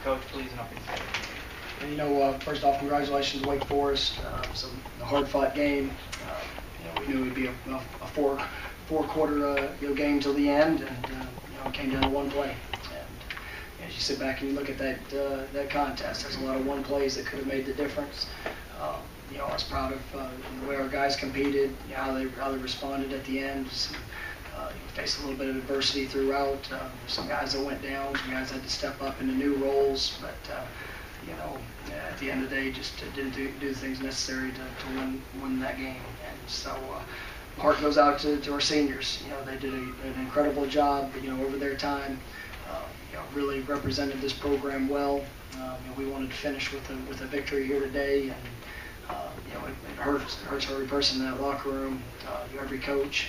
Coach, please, an opening statement. And, first off, congratulations to Wake Forest. A hard-fought game. We knew it would be a four-quarter game till the end, and it came down to one play. And as you sit back and you look at that contest, there's a lot of one plays that could have made the difference. I was proud of the way our guys competed, how they responded at the end. Faced a little bit of adversity throughout. Some guys that went down, some guys had to step up into new roles, but at the end of the day, just didn't do the things necessary to win that game. And so, heart goes out to our seniors. They did an incredible job. Over their time, really represented this program well. We wanted to finish with a victory here today, and it hurts every person in that locker room, every coach.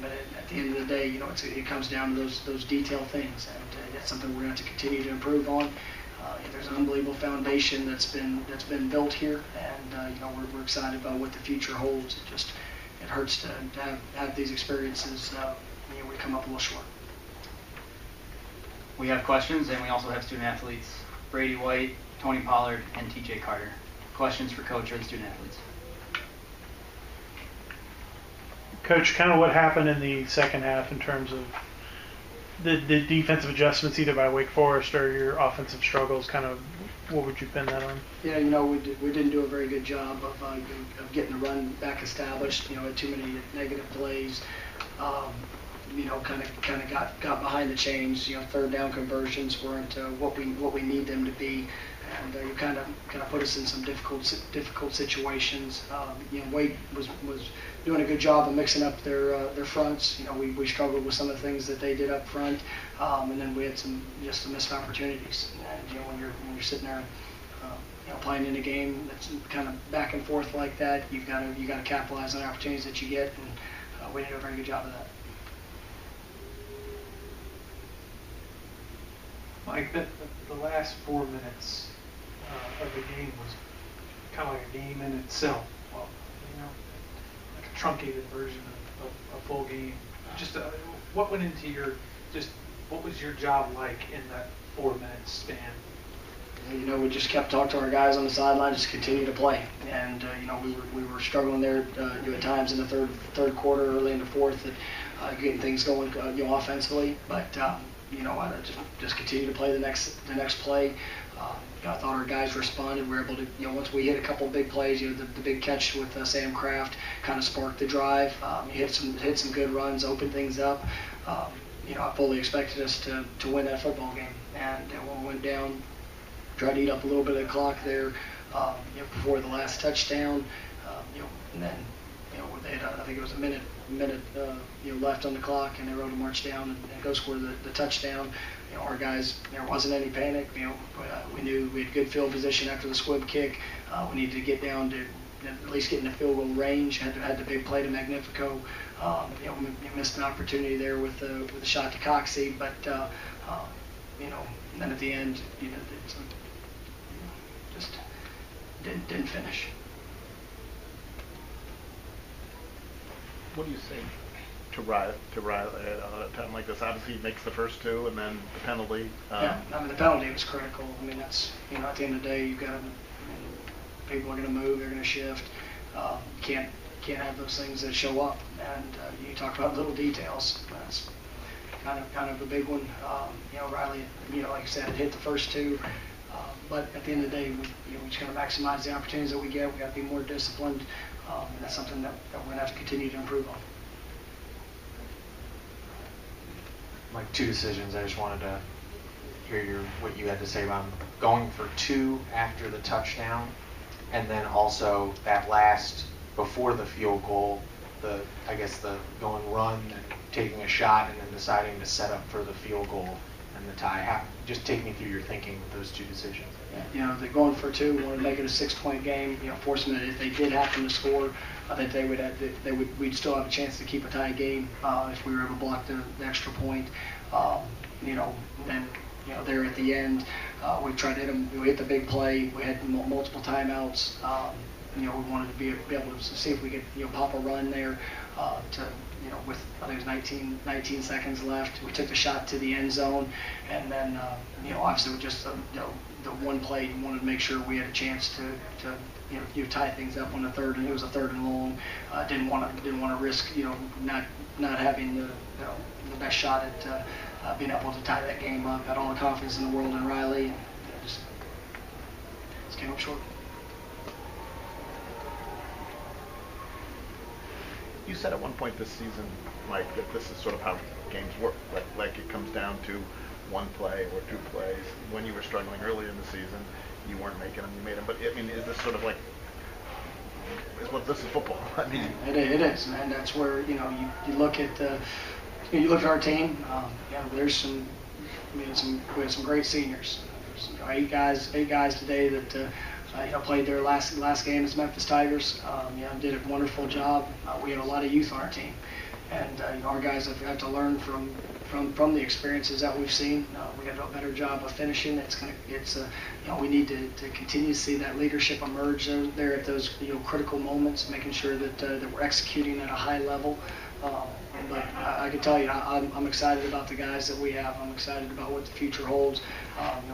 But at the end of the day, it comes down to those detailed things, and that's something we're going to have to continue to improve on. There's an unbelievable foundation that's been built here, and we're excited about what the future holds. It hurts to have these experiences. We come up a little short. We have questions, and we also have student athletes: Brady White, Tony Pollard, and TJ Carter. Questions for Coach or the student athletes? Coach, kind of what happened in the second half in terms of the defensive adjustments either by Wake Forest or your offensive struggles, kind of what would you pin that on? Yeah, we didn't do a very good job of getting the run back established. Had too many negative plays. Kind of got behind the chains. Third down conversions weren't what we need them to be, and you kind of put us in some difficult situations. Wade was doing a good job of mixing up their fronts. We struggled with some of the things that they did up front, and then we had some missed opportunities. And when you're sitting there, playing in a game that's kind of back and forth like that, you got to capitalize on the opportunities that you get, and we did a very good job of that. Mike, the last 4 minutes of the game was kind of like a game in itself. Well, like a truncated version of a full game. Just what went into what was your job like in that 4 minute span? We just kept talking to our guys on the sideline, just continue to play. And we were struggling there at times in the third quarter, early in the fourth, getting things going offensively. But just continue to play the next play. I thought our guys responded. We were able to, once we hit a couple of big plays, the big catch with Sam Kraft kind of sparked the drive. Hit some good runs, opened things up. I fully expected us to win that football game. And when we went down, tried to eat up a little bit of the clock there before the last touchdown. And then they had, I think it was a minute left on the clock, and they were able to march down and go score the touchdown. Our guys, there wasn't any panic. We knew we had good field position after the squib kick. We needed to get down to at least get in the field goal range. Had the big play to Magnifico. We missed an opportunity there with a shot to Coxey, but and then at the end, just didn't finish. What do you say to Riley at a time like this? Obviously, he makes the first two, and then the penalty. The penalty was critical. That's at the end of the day, you've got people are going to move, they're going to shift. Can't have those things that show up. And you talk about little details. That's kind of a big one. Riley, like I said, hit the first two. But at the end of the day, we just got to maximize the opportunities that we get. We got to be more disciplined. And that's something that we're going to have to continue to improve on. Mike, two decisions. I just wanted to hear what you had to say about them. Going for two after the touchdown, and then also that last before the field goal, the going run and taking a shot, and then deciding to set up for the field goal and the tie. Just take me through your thinking with those two decisions. They're going for two. We want to make it a 6-point game. Force them. If they did happen to score, I think we'd still have a chance to keep a tie game if we were able to block the extra point. Then there at the end, we tried to hit them. We hit the big play. We had multiple timeouts. We wanted to be able to see if we could pop a run there to with I think it was 19 seconds left, we took the shot to the end zone, and then obviously with just the one play, you wanted to make sure we had a chance to tie things up on the third, and it was a 3rd and long. Didn't want to risk not having the best shot at being able to tie that game up. Had all the confidence in the world in Riley, and just came up short. You said at one point this season, Mike, that this is sort of how games work. Like it comes down to one play or 2 plays. When you were struggling earlier in the season, you weren't making them, you made them. But I mean, is this sort of like, this is football? I mean, it is, and that's where you look at you look at our team. There's some we had some great seniors. There's 8 guys today that played their last game as Memphis Tigers. Did a wonderful job. We had a lot of youth on our team, and our guys have to learn from the experiences that we've seen. We got to do a better job of finishing. We need to continue to see that leadership emerge there at those critical moments, making sure that we're executing at a high level. But I can tell you, I'm excited about the guys that we have. I'm excited about what the future holds.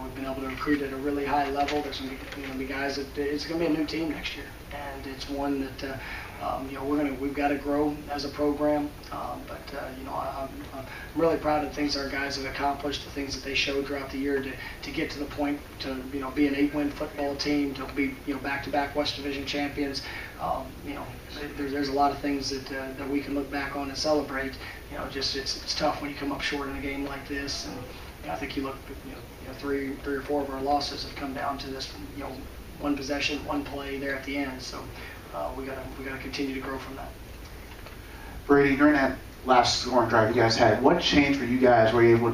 We've been able to recruit at a really high level. There's going to be guys that it's going to be a new team next year, and it's one that we've got to grow as a program. I'm really proud of the things our guys have accomplished, the things that they showed throughout the year to get to the point to be an 8-win football team, to be back-to-back West Division champions. There's a lot of things that we can look back on and celebrate. It's tough when you come up short in a game like this, and I think you look, 3 or 4 of our losses have come down to this, one possession, one play there at the end. So we gotta continue to grow from that. Brady, during that last scoring drive you guys had, what changed for you guys? Were you able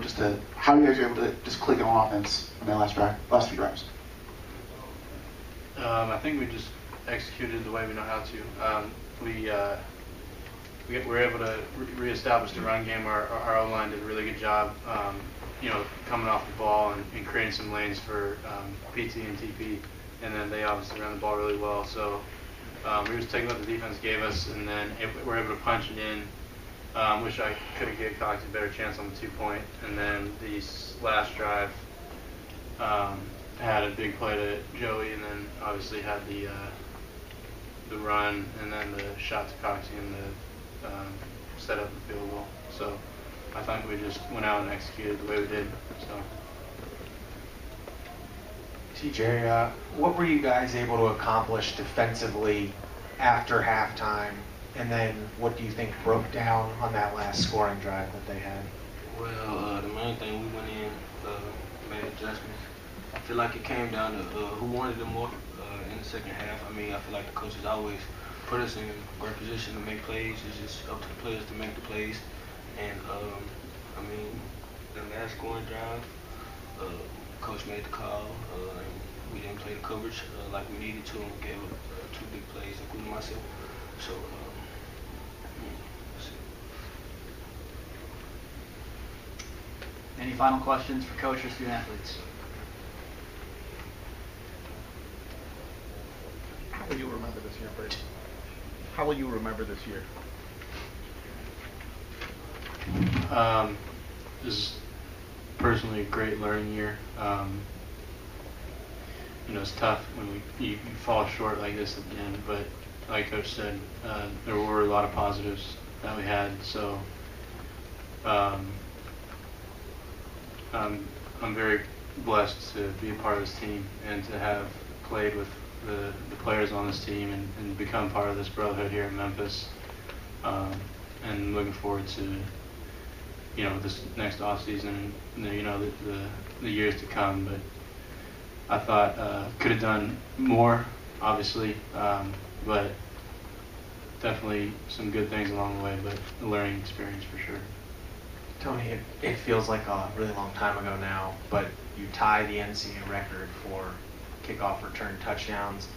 how you guys were able to just click on offense in that last few drives? I think we just executed the way we know how to. We were able to reestablish the run game. Our O-line did a really good job, coming off the ball and creating some lanes for PT and TP. And then they obviously ran the ball really well. So we were just taking what the defense gave us, and then we're able to punch it in. Wish I could have given Cox a better chance on the 2-point. And then the last drive had a big play to Joey, and then obviously had the run, and then the shot to Cox and the set up the field goal. So I think we just went out and executed the way we did. So. TJ, what were you guys able to accomplish defensively after halftime, and then what do you think broke down on that last scoring drive that they had? Well, the main thing, we went in, made adjustments. I feel like it came down to who wanted it more in the second half. I mean, I feel like the coaches always put us in a great position to make plays. It's just up to the players to make the plays. And, the last scoring drive, coach made the call, and we didn't play the coverage like we needed to, and we gave up 2 big plays, including myself. So, that's it. Any final questions for coach or student athletes? How will you remember this year, Brady? How will you remember this year? This is personally a great learning year. It's tough when you fall short like this at the end, but like Coach said, there were a lot of positives that we had. So I'm very blessed to be a part of this team and to have played with the players on this team and become part of this brotherhood here in Memphis. And looking forward to this next off season, the years to come. But I thought could have done more, obviously, but definitely some good things along the way. But a learning experience for sure. Tony, it feels like a really long time ago now, but you tied the NCAA record for kickoff return touchdowns.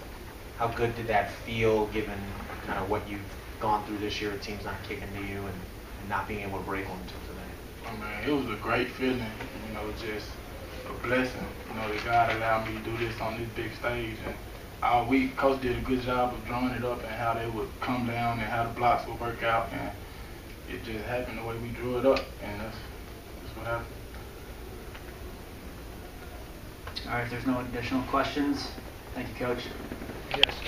How good did that feel, given kind of what you've gone through this year with teams not kicking to you and not being able to break one until today? It was a great feeling, just a blessing, that God allowed me to do this on this big stage. And all week, Coach did a good job of drawing it up and how they would come down and how the blocks would work out. And it just happened the way we drew it up, and that's what happened. All right, if there's no additional questions, thank you, Coach. Yes.